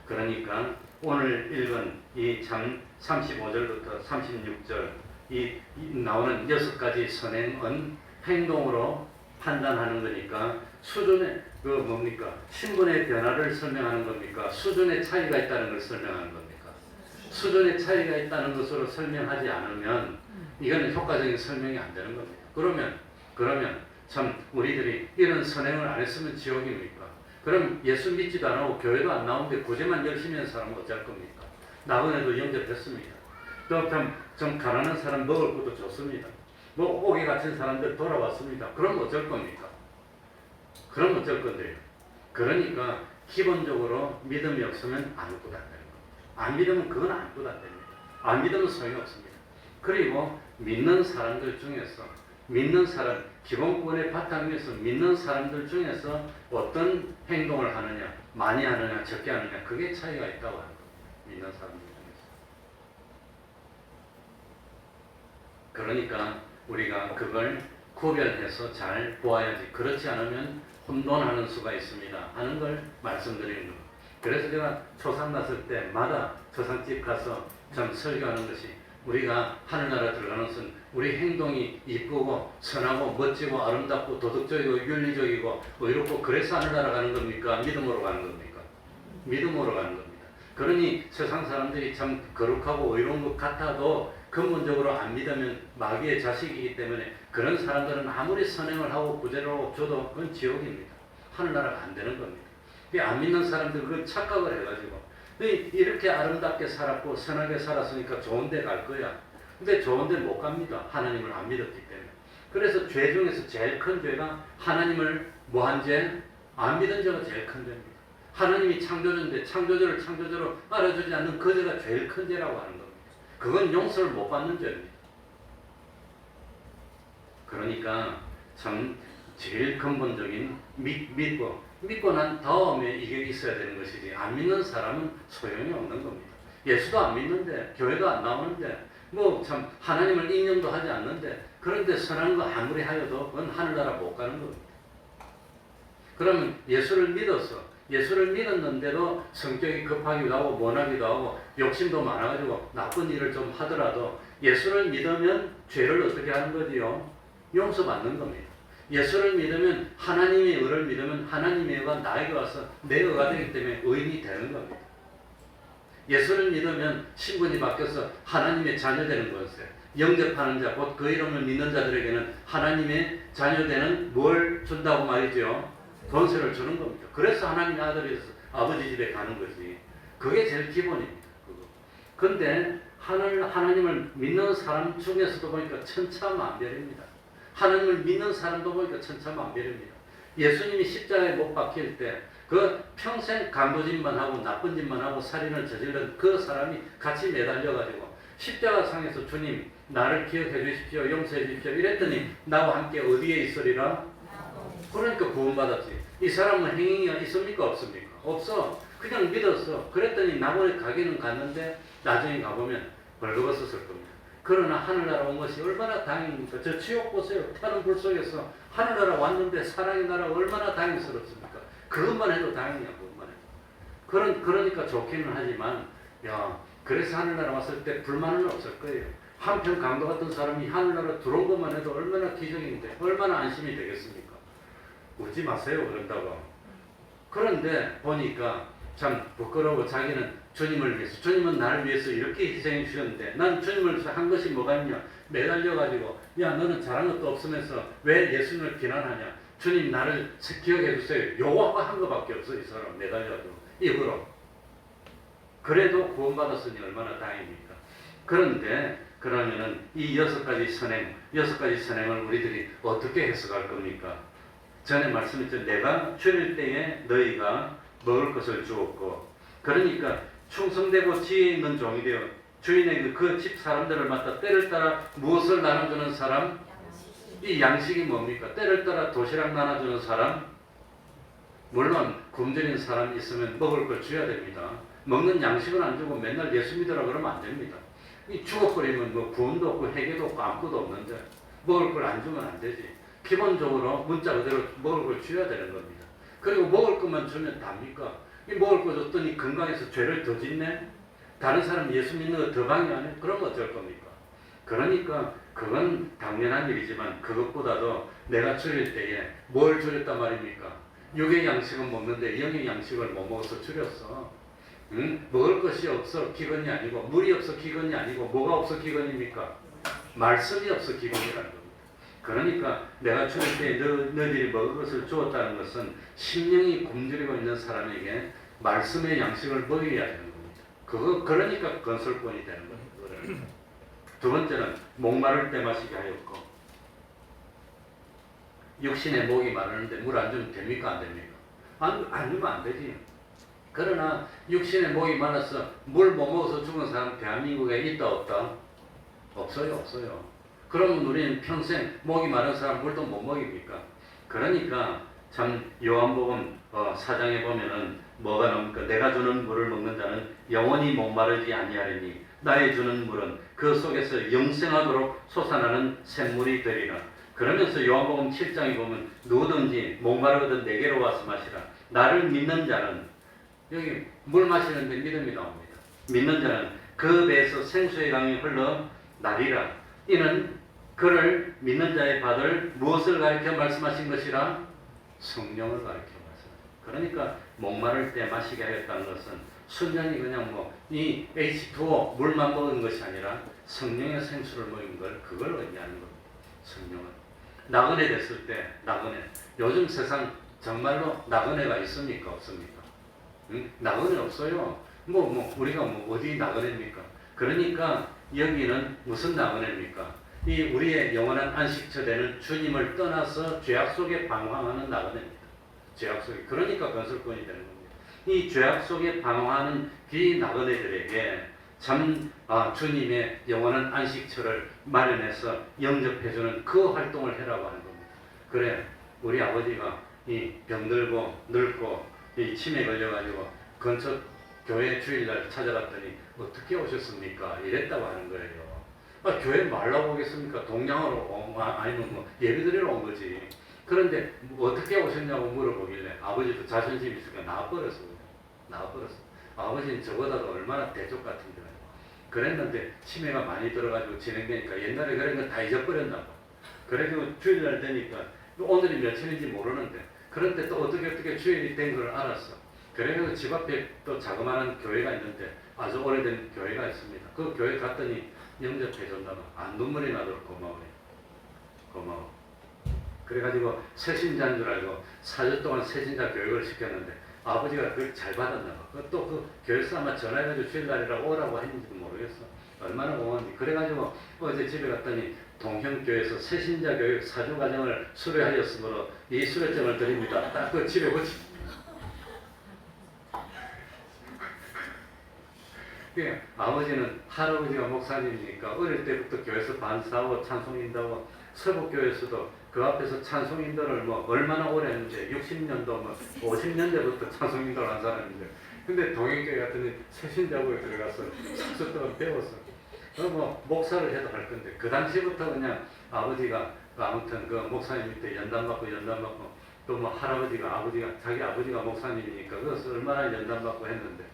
그러니까 오늘 읽은 이 장 35절부터 36절 이 나오는 6가지 선행은 행동으로 판단하는 거니까 수준의 신분의 변화를 설명하는 겁니까? 수준의 차이가 있다는 걸 설명하는 겁니까? 수준의 차이가 있다는 것으로 설명하지 않으면 이거는 효과적인 설명이 안 되는 겁니다. 그러면 참 우리들이 이런 선행을 안 했으면 지옥입니까? 그럼 예수 믿지도 안 하고 교회도 안 나오는데 구제만 열심히 하는 사람은 어쩔 겁니까? 나그네도 영접했습니다. 또 좀 가난한 사람 먹을 것도 좋습니다. 뭐 오기 갇힌 사람들 돌아왔습니다. 그럼 어쩔 겁니까? 그럼 어쩔 건데요? 그러니까 기본적으로 믿음이 없으면 아무것도 안 되는 겁니다. 안 믿으면 그건 아무것도 안 됩니다. 안 믿으면 소용이 없습니다. 그리고 믿는 사람들 중에서 기본권의 바탕 위에서 믿는 사람들 중에서 어떤 행동을 하느냐, 많이 하느냐, 적게 하느냐, 그게 차이가 있다고 하는 겁니다. 믿는 사람들 중에서. 그러니까 우리가 그걸 구별해서 잘 보아야지, 그렇지 않으면 혼돈하는 수가 있습니다 하는 걸 말씀드리는 겁니다. 그래서 제가 초상 났을 때마다 초상집 가서 참 설교하는 것이, 우리가 하늘나라 들어가는 것은 우리 행동이 이쁘고 선하고 멋지고 아름답고 도덕적이고 윤리적이고 의롭고 그래서 하늘나라 가는 겁니까? 믿음으로 가는 겁니까? 믿음으로 가는 겁니다. 그러니 세상 사람들이 참 거룩하고 의로운 것 같아도 근본적으로 안 믿으면 마귀의 자식이기 때문에 그런 사람들은 아무리 선행을 하고 구제를 하고 줘도 그건 지옥입니다. 하늘나라가 안 되는 겁니다. 안 믿는 사람들 그걸 착각을 해가지고 이렇게 아름답게 살았고 선하게 살았으니까 좋은 데 갈 거야. 근데 좋은 데 못 갑니다. 하나님을 안 믿었기 때문에. 그래서 죄 중에서 제일 큰 죄가 하나님을 뭐한 죄? 안 믿은 죄가 제일 큰 죄입니다. 하나님이 창조주인데 창조주를 창조주로 알아주지 않는 그 죄가 제일 큰 죄라고 하는 겁니다. 그건 용서를 못 받는 죄입니다. 그러니까 참 제일 근본적인 믿고 난 다음에 이게 있어야 되는 것이지, 안 믿는 사람은 소용이 없는 겁니다. 예수도 안 믿는데, 교회도 안 나오는데, 뭐 참 하나님을 인정도 하지 않는데, 그런데 선한 거 아무리 하여도 그건 하늘나라 못 가는 겁니다. 그러면 예수를 믿었는데도 성격이 급하기도 하고 모나기도 하고 욕심도 많아가지고 나쁜 일을 좀 하더라도 예수를 믿으면 죄를 어떻게 하는 거지요? 용서받는 겁니다. 예수를 믿으면, 하나님의 의를 믿으면 하나님의 의가 나에게 와서 내 의가 되기 때문에 의인이 되는 겁니다. 예수를 믿으면 신분이 바뀌어서 하나님의 자녀 되는 것에, 영접하는 자, 곧 그 이름을 믿는 자들에게는 하나님의 자녀 되는 뭘 준다고 말이죠? 권세를 주는 겁니다. 그래서 하나님의 아들이 아버지 집에 가는 거지. 그게 제일 기본입니다. 그런데 하나님을 믿는 사람 중에서도 보니까 천차만별입니다. 하나님을 믿는 사람도 보니까 천차만별입니다. 예수님이 십자가에 못 박힐 때 그 평생 간부짓만 하고 나쁜 짓만 하고 살인을 저지른 그 사람이 같이 매달려가지고 십자가 상에서 주님 나를 기억해 주십시오, 용서해 주십시오 이랬더니 나와 함께 어디에 있으리라? 그러니까 구원받았지. 이 사람은 행위가 있습니까? 없습니까? 없어. 그냥 믿었어. 그랬더니 나무에 가기는 갔는데 나중에 가보면 벌거벗었을 겁니다. 그러나 하늘나라 온 것이 얼마나 다행입니까? 저 지옥 보세요. 타는 불 속에서 하늘나라 왔는데 사랑의 나라 얼마나 다행스럽습니까? 그것만 해도 다행이야. 그것만 해도. 그러니까 좋기는 하지만, 그래서 하늘나라 왔을 때 불만은 없을 거예요. 한편 강도 같은 사람이 하늘나라 들어온 것만 해도 얼마나 기적인데 얼마나 안심이 되겠습니까? 울지 마세요 그런다고. 그런데 보니까 참 부끄러워. 자기는 주님을 위해서, 주님은 나를 위해서 이렇게 희생해 주셨는데 난 주님을 위해서 한 것이 뭐가 있냐, 매달려가지고 야 너는 잘한 것도 없으면서 왜 예수님을 비난하냐, 주님 나를 기억해 주세요, 요거 한 것밖에 없어. 이 사람 매달려가지고 입으로. 그래도 구원받았으니 얼마나 다행입니까? 그런데 그러면은 이 6가지 선행을 우리들이 어떻게 해석할 겁니까? 전에 말씀했죠. 내가 줄일 때에 너희가 먹을 것을 주었고, 그러니까 충성되고 지혜 있는 종이 되어 주인의 그 집 사람들을 맡아 때를 따라 무엇을 나눠주는 사람? 이 양식이 뭡니까? 때를 따라 도시락 나눠주는 사람? 물론 굶주린 사람 있으면 먹을 걸 줘야 됩니다. 먹는 양식은 안 주고 맨날 예수 믿으라 그러면 안 됩니다. 이 죽어버리면 뭐 구원도 없고 회개도 없고 아무것도 없는데 먹을 걸 안 주면 안 되지. 기본적으로 문자 그대로 먹을 걸 줘야 되는 겁니다. 그리고 먹을 것만 주면 답니까? 이 먹을 거 줬더니 건강해서 죄를 더 짓네? 다른 사람 예수 믿는 거 더 방해하네? 그러면 어쩔 겁니까? 그러니까 그건 당연한 일이지만 그것보다도 내가 줄일 때에 뭘 줄였단 말입니까? 육의 양식은 먹는데 영의 양식을 못 먹어서 줄였어. 응? 먹을 것이 없어 기근이 아니고, 물이 없어 기근이 아니고, 뭐가 없어 기근입니까? 말씀이 없어 기근이라는 겁니다. 그러니까 내가 줄일 때 너희들이 먹을 것을 주었다는 것은 심령이 굶주리고 있는 사람에게 말씀의 양식을 먹여야 되는 겁니다. 그러니까 건설권이 되는 겁니다. 두 번째는 목마를 때 마시게 하였고, 육신에 목이 마르는데 물 안 주면 됩니까? 안 됩니까? 안 주면 안 되지. 그러나 육신에 목이 말라서 물 못 먹어서 죽은 사람 대한민국에 있다 없다? 없어요. 그러면 우리는 평생 목이 마른 사람 물도 못 먹입니까? 그러니까 참 요한복음 4장에 보면은 뭐가 나옵니까? 내가 주는 물을 먹는 자는 영원히 목마르지 아니하리니 나의 주는 물은 그 속에서 영생하도록 솟아나는 샘물이 되리라. 그러면서 요한복음 7장에 보면 누구든지 목마르거든 내게로 와서 마시라. 나를 믿는 자는, 여기 물 마시는데 믿음이 나옵니다. 믿는 자는 그 배에서 생수의 강이 흘러 나리라. 이는 그를 믿는 자의 받을 무엇을 가리켜 말씀하신 것이라? 성령을 가리켜 말씀하신. 그러니까 목마를 때 마시게 하였다는 것은 순전히 그냥 이 H2O 물만 먹은 것이 아니라 성령의 생수를 먹인 그걸 의미하는 겁니다. 성령은 나그네 됐을 때, 나그네, 요즘 세상 정말로 나그네가 있습니까? 없습니까? 나그네 없어요. 우리가 어디 나그네입니까? 그러니까 여기는 무슨 나그네입니까? 이 우리의 영원한 안식처 되는 주님을 떠나서 죄악 속에 방황하는 나그네입니다. 죄악 속에. 그러니까 건설권이 되는 겁니다. 이 죄악 속에 방황하는 이 나그네들에게 참 주님의 영원한 안식처를 마련해서 영접해주는 그 활동을 해라고 하는 겁니다. 그래, 우리 아버지가 이 병들고 늙고 이 침에 걸려가지고 근처 교회 주일날 찾아갔더니 어떻게 오셨습니까? 이랬다고 하는 거예요. 교회 말라고 오겠습니까? 동양으로 아니면 예배드리러 온 거지. 그런데 어떻게 오셨냐고 물어보길래 아버지도 자존심이 있으니까 나와버렸어. 아버지는 저보다도 얼마나 대쪽 같은데. 그랬는데 치매가 많이 들어가지고 진행되니까 옛날에 그런 거 다 잊어버렸나 봐. 그래서 주일날 되니까 오늘이 며칠인지 모르는데, 그런데 또 어떻게 주일이 된 걸 알았어. 그래서 집 앞에 또 자그마한 교회가 있는데 아주 오래된 교회가 있습니다. 그 교회 갔더니 영접해준다고 눈물이 나도록 고마워. 그래가지고 새신자인 줄 알고 4주 동안 새신자 교육을 시켰는데 아버지가 그걸 잘 받았나 봐. 또 그 교회에서 아마 전화해가지고 주일날이라고 오라고 했는지도 모르겠어. 얼마나 고마운지. 그래가지고 어제 집에 갔더니 동형교회에서 새신자 교육 4주 과정을 수료하였으므로 이 수료증을 드립니다. 딱 그 집에 붙이. 아버지는 할아버지가 목사님이니까 어릴 때부터 교회에서 반사하고 찬송인다고, 서북교회에서도 그 앞에서 찬송인도를 얼마나 오래 했는데 60년도 50년대부터 찬송인도를 한 사람인데, 근데 동행교회 같은 새신자고에 들어가서 4주 동안 배웠어. 목사를 해도 할 건데 그 당시부터 그냥 아버지가 아무튼 그 목사님 밑에 연단받고 또 할아버지가 자기 아버지가 목사님이니까 그것을 얼마나 연단받고 했는데,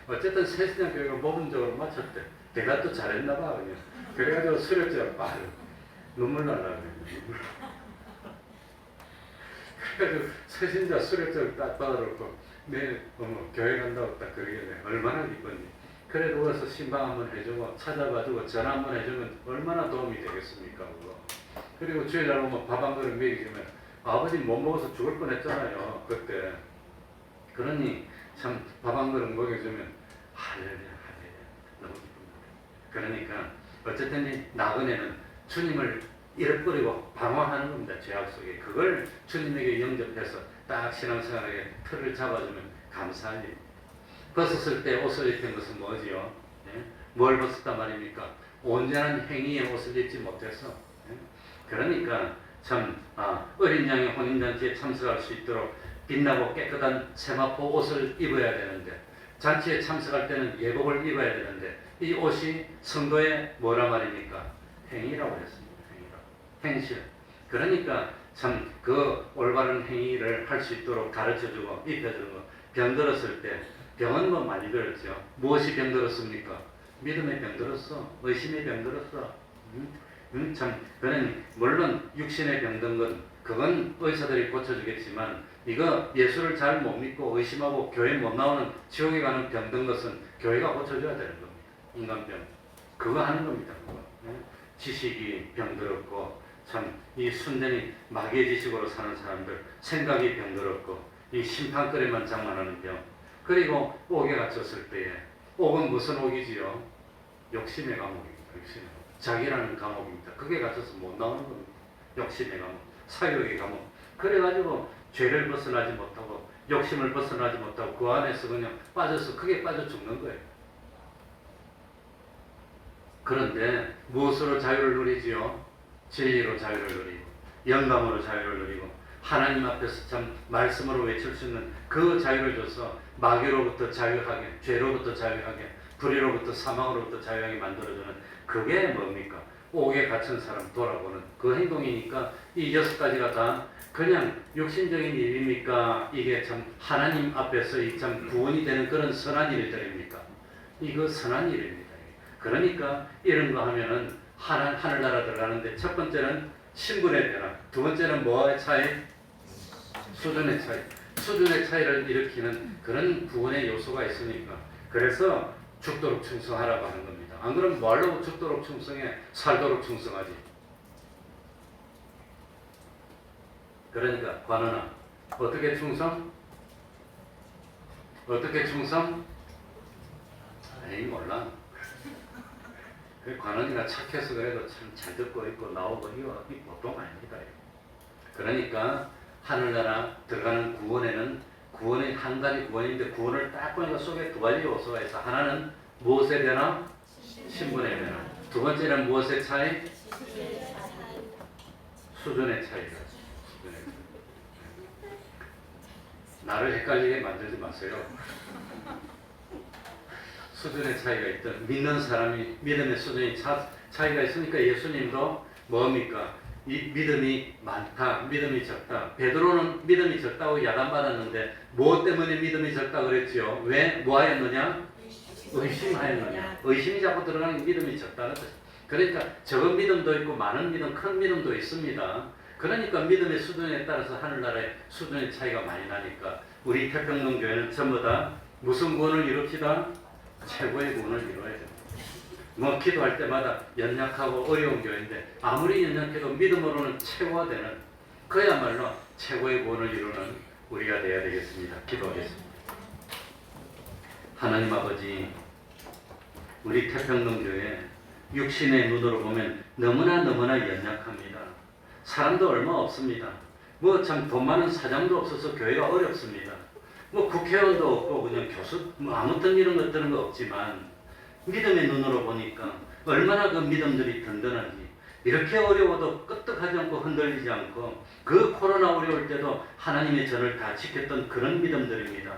어쨌든 새신자 교육을 모범적으로 마쳤대. 내가 또 잘했나 봐. 그냥 그래가지고 수료증을 막 눈물 날라 그래요. 그래가지고 새신자 수료증을 딱 받아놓고 내일 교회 간다고 딱 그러길래 얼마나 기뻤니. 그래 누워서 신방 한번 해주고 찾아봐주고 전화 한번 해주면 얼마나 도움이 되겠습니까 그거. 그리고 주일날 오면 밥 한 그릇 먹이시면 아버지 못 먹어서 죽을 뻔했잖아요 그때. 그러니 참 밥 한 그릇 먹여주면 할렐루야 할렐루야 너무 기쁩니다. 그러니까 어쨌든 이 나그네는 주님을 잃어버리고 방황하는 겁니다. 죄악 속에. 그걸 주님에게 영접해서 딱 신앙생활에 틀을 잡아주면 감사할 일. 벗었을 때 옷을 입힌 것은 뭐지요? 예? 뭘 벗었단 말입니까? 온전한 행위의 옷을 입지 못해서. 예? 그러니까 참 어린 양의 혼인잔치에 참석할 수 있도록 빛나고 깨끗한 세마포 옷을 입어야 되는데, 잔치에 참석할 때는 예복을 입어야 되는데, 이 옷이 성도의 뭐라 말입니까? 행위라고 했습니다. 행실. 그러니까 참 그 올바른 행위를 할 수 있도록 가르쳐주고 입혀주는 거. 병들었을 때 병은 뭐 많이 들었죠. 무엇이 병들었습니까? 믿음의 병들었어. 의심의 병들었어. 참 그는 물론 육신의 병든 건 그건 의사들이 고쳐주겠지만 이거 예수를 잘 못 믿고 의심하고 교회 못 나오는 지옥에 가는 병든 것은 교회가 고쳐줘야 되는 겁니다. 인간병. 그거 하는 겁니다. 그거. 지식이 병들었고 참 이 순전히 마귀의 지식으로 사는 사람들 생각이 병들었고 이 심판거리만 장만하는 병. 그리고 옥에 갇혔을 때에 옥은 무슨 옥이지요? 욕심의 감옥입니다. 욕심의 감옥. 자기라는 감옥입니다. 그게 갇혀서 못 나오는 겁니다. 욕심의 감옥, 사욕의 감옥. 그래가지고 죄를 벗어나지 못하고 욕심을 벗어나지 못하고 그 안에서 그냥 빠져서 크게 빠져 죽는 거예요. 그런데 무엇으로 자유를 누리지요? 진리로 자유를 누리고 영감으로 자유를 누리고 하나님 앞에서 참 말씀으로 외칠 수 있는 그 자유를 줘서 마귀로부터 자유하게, 죄로부터 자유하게, 불의로부터 사망으로부터 자유하게 만들어주는 그게 뭡니까? 옥에 갇힌 사람 돌아보는 그 행동이니까 이 6가지가 다 그냥 육신적인 일입니까? 이게 참 하나님 앞에서 이 참 구원이 되는 그런 선한 일들입니까? 이거 선한 일입니다. 그러니까 이런 거 하면은 하늘나라 들어가는데 첫 번째는 신분의 변화, 두 번째는 뭐의 차이? 수준의 차이. 수준의 차이를 일으키는 그런 구원의 요소가 있으니까 그래서 죽도록 충성하라고 하는 겁니다. 안 그러면 뭐 하려고 죽도록 충성해? 살도록 충성하지. 그러니까 관원아 어떻게 충성? 어떻게 충성? 에이 몰라. 그 관원이가 착해서 그래도 참 잘 듣고 있고 나오고 이거 보통 아닙니다. 그러니까 하늘나라 들어가는 구원에는 구원이 한 가지 구원인데 구원을 딱 보니까 속에 두 가지 요소가 있어. 하나는 무엇의 변화? 신분의 변화. 두 번째는 무엇의 차이? 수준의 차이다. 나를 헷갈리게 만들지 마세요. 수준의 차이가 있던 믿는 사람이 믿음의 수준이 차이가 있으니까 예수님도 뭡니까? 이 믿음이 많다, 믿음이 적다. 베드로는 믿음이 적다고 야단받았는데 무엇 때문에 믿음이 적다 그랬지요? 왜? 뭐 하였느냐? 의심하였느냐? 의심이 자꾸 들어가는 게 믿음이 적다는 거죠. 그러니까 적은 믿음도 있고 많은 믿음, 큰 믿음도 있습니다. 그러니까 믿음의 수준에 따라서 하늘나라의 수준의 차이가 많이 나니까 우리 태평동 교회는 전부 다 무슨 구원을 이룹시다? 최고의 구원을 이루어야 됩니다. 뭐 기도할 때마다 연약하고 어려운 교회인데 아무리 연약해도 믿음으로는 최고가 되는 그야말로 최고의 구원을 이루는 우리가 되어야 되겠습니다. 기도하겠습니다. 하나님 아버지, 우리 태평동 교회 육신의 눈으로 보면 너무나 연약합니다. 사람도 얼마 없습니다. 뭐 참 돈 많은 사장도 없어서 교회가 어렵습니다. 뭐 국회의원도 없고 그냥 교수 뭐 아무튼 이런 것들은 없지만 믿음의 눈으로 보니까 얼마나 그 믿음들이 든든한지 이렇게 어려워도 끄떡하지 않고 흔들리지 않고 그 코로나 어려울 때도 하나님의 전을 다 지켰던 그런 믿음들입니다.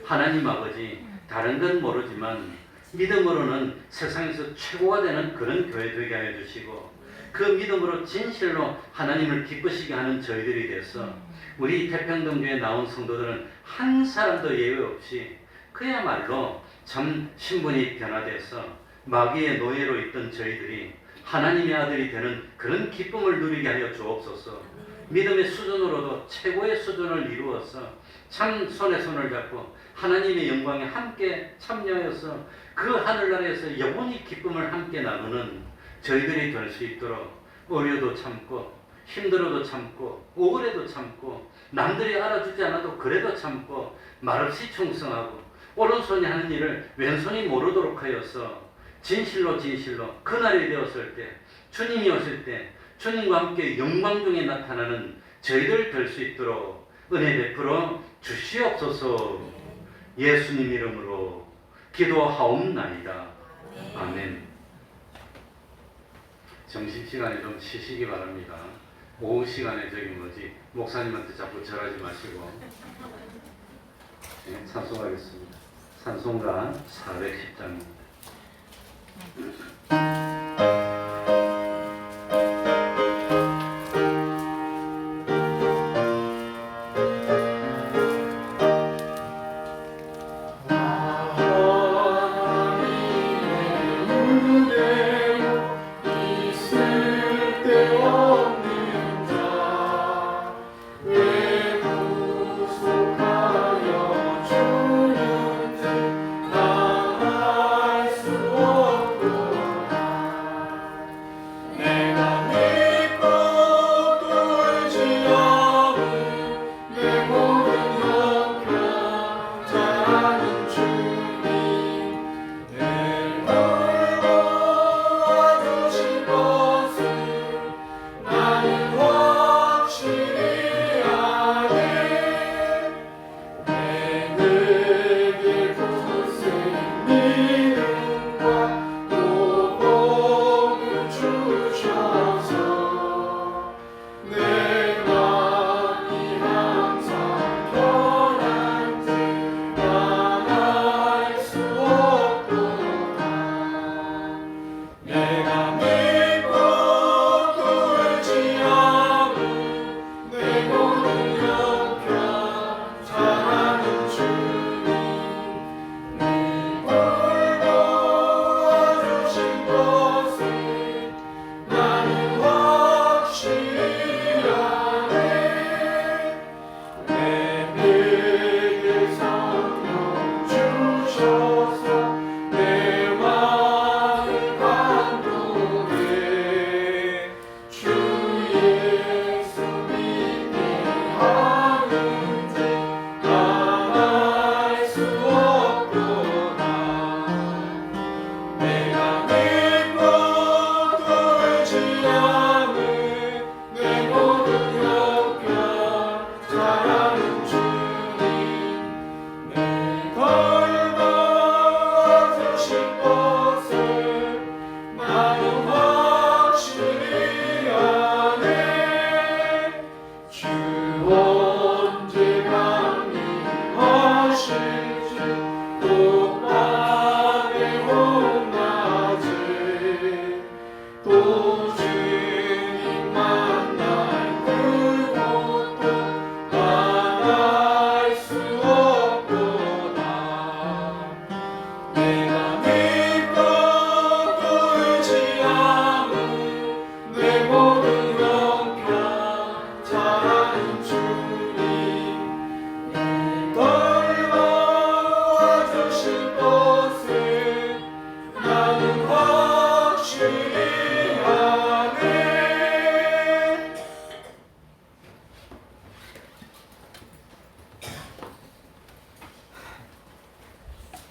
하나님 아버지, 다른 건 모르지만 믿음으로는 세상에서 최고가 되는 그런 교회 되게 하여 주시고 그 믿음으로 진실로 하나님을 기쁘시게 하는 저희들이 돼서 우리 태평동교에 나온 성도들은 한 사람도 예외 없이 그야말로 참 신분이 변화돼서 마귀의 노예로 있던 저희들이 하나님의 아들이 되는 그런 기쁨을 누리게 하여 주옵소서. 믿음의 수준으로도 최고의 수준을 이루어서 참 손에 손을 잡고 하나님의 영광에 함께 참여하여서 그 하늘나라에서 영원히 기쁨을 함께 나누는 저희들이 될 수 있도록 어려도 참고 힘들어도 참고 억울해도 참고 남들이 알아주지 않아도 그래도 참고 말없이 충성하고 오른손이 하는 일을 왼손이 모르도록 하여서 진실로 그날이 되었을 때 주님이 오실 때 주님과 함께 영광 중에 나타나는 저희들 될 수 있도록 은혜 베풀어 주시옵소서. 예수님 이름으로 기도하옵나이다. 아멘. 점심시간에 좀 쉬시기 바랍니다. 오후 시간에 목사님한테 자꾸 절하지 마시고. 네, 찬송하겠습니다. 찬송가 410장입니다.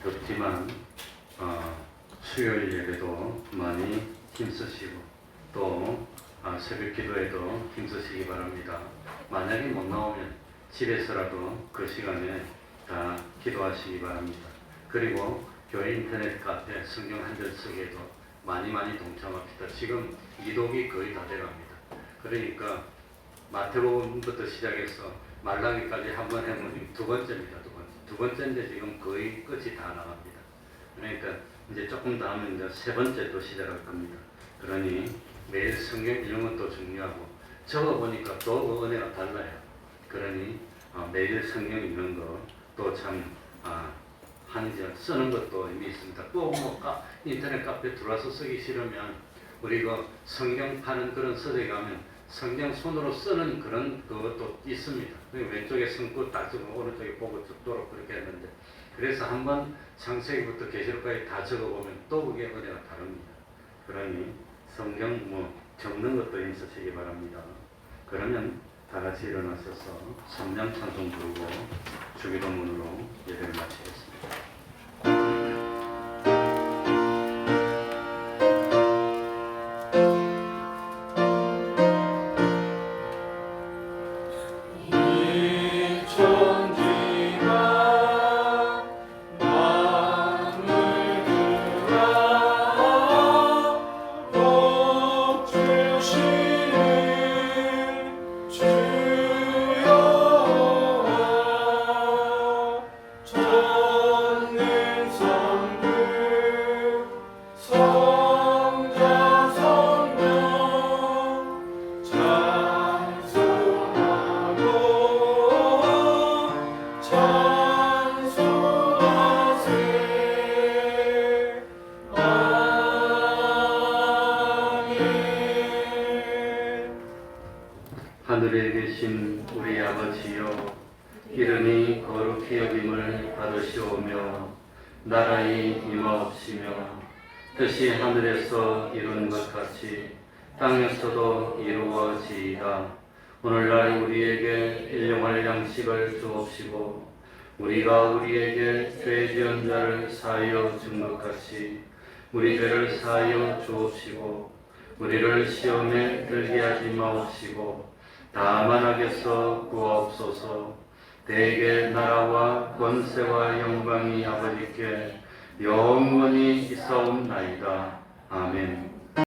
덥지만 수요일 예배도 많이 힘쓰시고 또 새벽 기도에도 힘쓰시기 바랍니다. 만약에 못 나오면 집에서라도 그 시간에 다 기도하시기 바랍니다. 그리고 교회 인터넷 카페 성경 한 절 쓰기에도 많이 동참합시다. 지금 이독이 거의 다 돼갑니다. 그러니까 마태복음부터 시작해서 말라기까지 한번 해보니 두 번째입니다. 두 번째인데 지금 거의 끝이 다 나갑니다. 그러니까 이제 조금 더 하면 이제 세 번째 또 시작할 겁니다. 그러니 매일 성경 읽는 것도 중요하고 적어보니까 또 은혜가 달라요. 그러니 매일 성경 읽는 것도 참 한이제 쓰는 것도 의미 있습니다. 꼭 뭐 인터넷 카페 들어와서 쓰기 싫으면 우리 그 성경 파는 그런 서적에 가면 성경 손으로 쓰는 그런 그것도 있습니다. 왼쪽에 성구 딱 적고 오른쪽에 보고 죽도록 그렇게 했는데, 그래서 한번 창세기부터 계시록까지 다 적어보면 또 그게 은혜가 다릅니다. 그러니 성경 적는 것도 있으시기 바랍니다. 그러면 다 같이 일어나셔서 성령 찬송 부르고 주기도문으로 예배를 마치겠습니다. 하늘에 계신 우리 아버지여, 이름이 거룩히 여김을 받으시오며 나라의 임하옵시며 뜻이 하늘에서 이룬 것 같이 땅에서도 이루어지이다. 오늘날 우리에게 일용할 양식을 주옵시고 우리가 우리에게 죄 지은 자를 사하여 준 것 같이 우리 죄를 사하여 주옵시고 우리를 시험에 들게 하지 마옵시고 다만 악에서 구하옵소서. 대개 나라와 권세와 영광이 아버지께 영원히 있사옵나이다. 아멘.